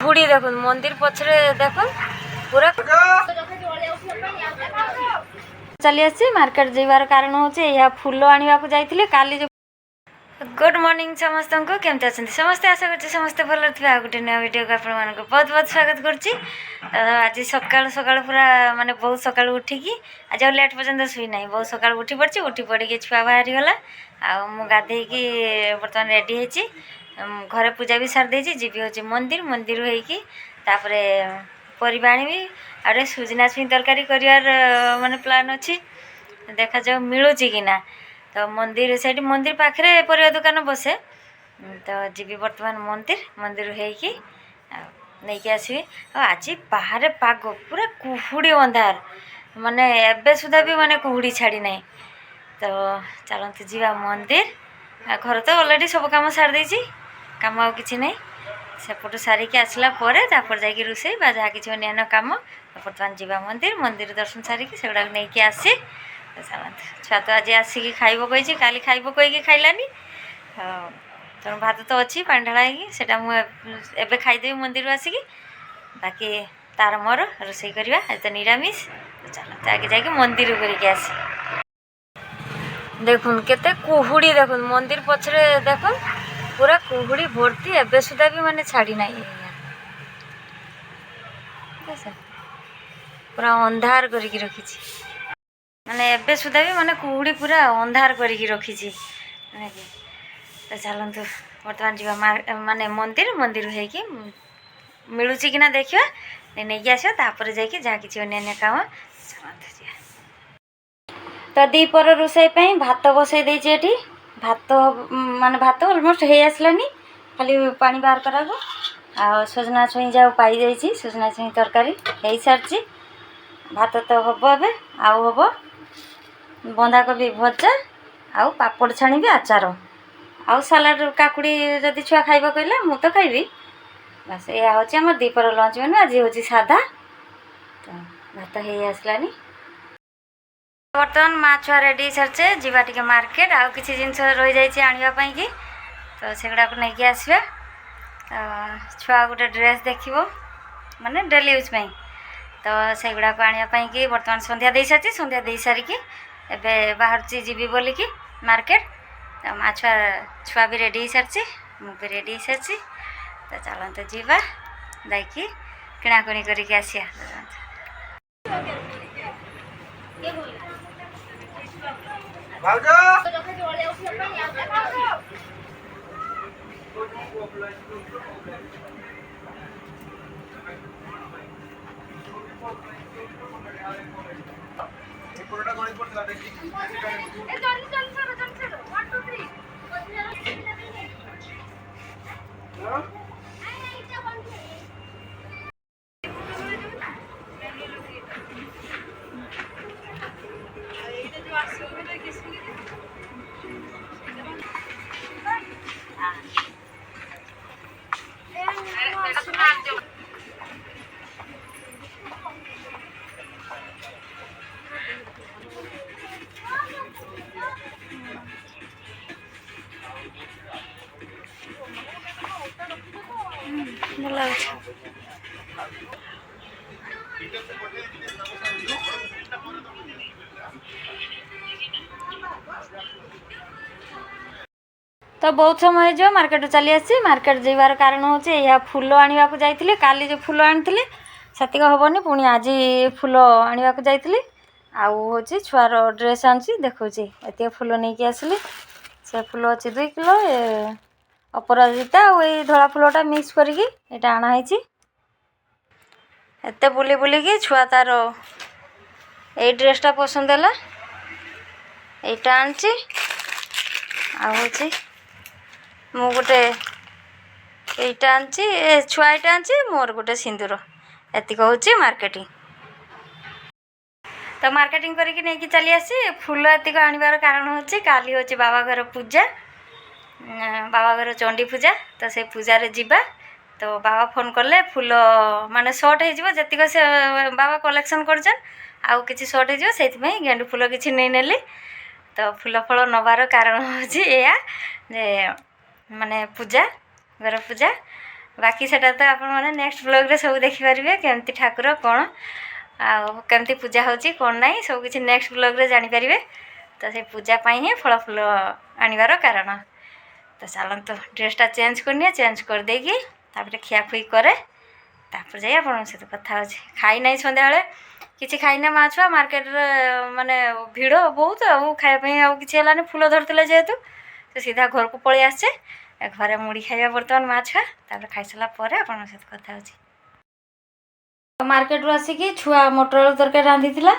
बुढ़ी देख मंदिर पछरे देख पूरा चली आसी मार्केट जीवार कारण हूँ फूल आने को जाइए काली जो गुड मॉर्निंग समस्त को केमती अच्छा समस्ते आशा कर समस्ते भल थे आ गए नया वीडियो को आप बहुत बहुत स्वागत करुच्ची आज सकाल सकाल पूरा माने बहुत सकाल उठिकी आज लेट पर्यटन शुई ना बहुत सकाल उठी पड़ी उठी पड़ी छुआ बाहरी गला आधेकी बर्तमान रेडी होती घरे पूजा भी सारी देती जी हूँ मंदिर मंदिर होपर परिवा आनी आए सुजना छुई तरकारी कर माने प्लान अच्छी देखा जाओ मिलूँ कि ना तो मंदिर से मंदिर पाखे परिवा दुकान बसे तो जी बर्तमान मंदिर मंदिर होगी नहीं आसबि आज बाहर पाग पूरा कुहुड़ी अंधार माने एबे सुधा भी माने कुहुड़ी छाड़ी ना तो चलते जीवा मंदिर घर तो ऑलरेडी सब काम सारी देती काम आ कि नहीं सेपटू सारिकी आसला तापर जाकि रोषे बा जहाँ किसी अन्य काम बर्तमान जीवा मंदिर मंदिर दर्शन सारिकी से गुड़ा नहीं आसी छुआ तो आज आसिक खाइब कही काली खाइब कहीकि खाइलानी तेणु भात तो अच्छी पानी ढाला होटा मुझे खाईदेवी मंदिर आसिक बाकी तार मोर रोषे करवा आज तो निरामिष चलो आगे जाकि मंदिर करके आसी देखुन केते कुहुड़ी देखुन मंदिर पछरे देखुन पूरा कुहुड़ी भर्ती एबे सुधा भी माने छाड़ी ना पूरा अंधार करके रखी माने एबे सुधा भी माने कुहुड़ी पूरा अंधार करके रखी तो चलतु बर्तमान जी माने मंदिर मंदिर होगी मिलूँ कि ना देखा नहीं आसा जाकि जहाँ किसी अन्य काम तो दीपर रोषे भात बसई देती भात माने भात अलमोस्ट हो आसलानी खाली पानी बाहर करा आ सजना छुई जाओ पाई जाइए सजना छुई तरकारी हो सारी भात तो हम ए आउ हम बंधाकोबी भजा आउ पापड़ छाणी आचार आउ सालाड काकुड़ी जदि छुआ खाइबा कहले मु तो खाइबी बस यह हूँ आम दीपर लंच मेनू आज हूँ साधा तो भात हो आसलानी बर्तमान माँ छुआ रेडी सारे जीवा टे मार्केट आउ किसी जिन रही जाइए आने कि तो से गुड़ा नहीं आसवा छुआ गोटे ड्रेस देखो माने डेली यूज तो से गुड़ा आने कि बर्तमान संध्या दे सारी संध्या दे सारिकी एबे बाहर जीवी बोलिकी मार्केट तो माँ छुआ छुआ भी रेडी सारी मुझे रेडी सारी तो चलते जीवा देखी किणाकिणी करके आसिया तो बहुत समय जो मार्केट चली आसी मार्केट जीवार कारण हूँ यह फूल आने को जाइए काली जो फूल आनी से हेनी पुणी आज फूल आने को जाइए आउ हूँ छुआर ड्रेस आनी देखा एत फूल नहीं आसली से फूल अच्छी 2 किलो अपराजिता और धला फूलटा मिक्स करके यहाँ आनाही एत बुली बुलिकी छुआ तार ये ड्रेसटा पसंद है यहाँ आनी हूँ मु गोटे यहीटा आनी छुआ यहाँ आनी मोर गोटे सिंदूर एतिक हूँ मार्केटिंग तो मार्केटिंग करके नहीं चली आसी फूल एतिक आनबार कारण हूँ काली हूँ बाबा घर पूजा बाबा घर चंडी पूजा तो से पूजा जीवा तो बाबा फोन कले फूल माने सर्ट होतीक से बाबा कलेक्शन कर आउ कि सर्ट हो गेंडू फूल किसी नहीं नेली तो फूल फल नबार कारण हूँ या माने पूजा घर पूजा बाकी सेटा तो आपण माने नेक्स्ट ब्लॉग रे सब देखि परिबे केमती ठाकुर कोन आ केमती पूजा होची कोन नाही सब किछि नेक्स्ट ब्लॉग रे जानि परिबे। तो से पूजा पाई ही फल फूल आनिबार कारण। तो चलतु ड्रेसटा चेंज करनी चेंज कर देगी तापर खियाखुई करे तापर जाई आपण से कथा होची। खाई नाही संध्या बेले किछि खाई ना मा छुआ मार्केट रे माने भिड़ बहुत आ खाया पई आ किछि हलानी फूल धरतिले जेतु तो सीधा घर को पळी आछे घरे मुड़ी खाइबा बर्तमान मा छुआ तापर खाई सला परे आपण से कथा होची। मार्केट रो आसी कि छुआ मटर तरकारी रांधितिला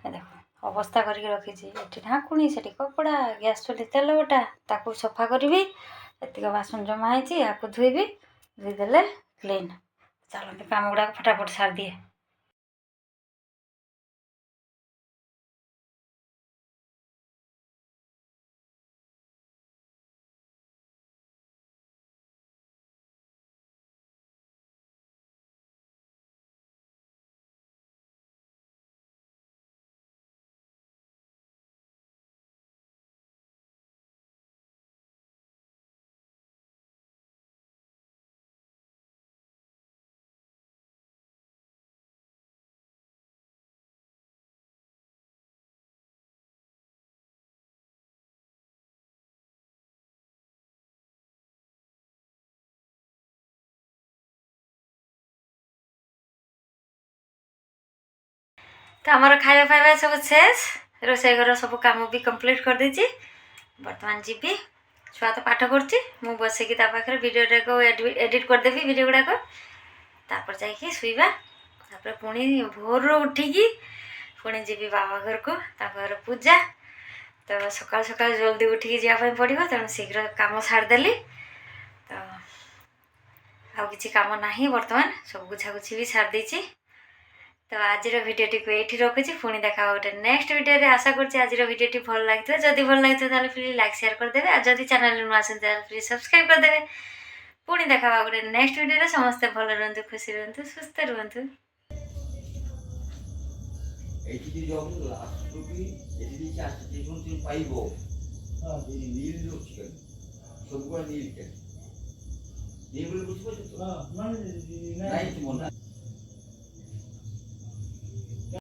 देखो अवस्था करके रखी एटी ढाकुणी से कपड़ा गैस चुली तेल गोटा ताकू सफा करी एतिक बासन जमा होती या धोईबी धोईदे क्लीन। चलते काम गुड़ा फटाफट सार दिए। तो आमर खाଇବା फाइबा सब शेष रोसई घर सब काम भी कंप्लीट कर देछि। बर्तमान जीवी छुआ तो पाठ करछि मु बसिकी ता पाखरे वीडियो को एडिट कर देबी वीडियो गुडा को तापर जाई सुईबा तापर पुणी भोर उठिकी पुणी जीवी बाबा घर को तापर पूजा। तो सकाल सकाल जल्दी उठिकी जाया पड़ो तेणु शीघ्र काम सारदेली। तो आउ किछि काम नाही बर्तमान सब गुछागुछि भी सार देछि। तो आज भिडियोटी को ये रखुच्छी पुणी देखा गोटे नेक्स्ट वीडियो रे आशा करछि आज भिडियोटी भल लगे जदि भल लगे प्लीज लाइक शेयर करदेवे और जदि चैनल नुआ आसते प्लीज सब्सक्राइब करदेवे। पुणी देखा गोटे नेक्स्ट वीडियो रे समस्ते भल रहंतु खुशी रहंतु सुस्थ रहंतु। नील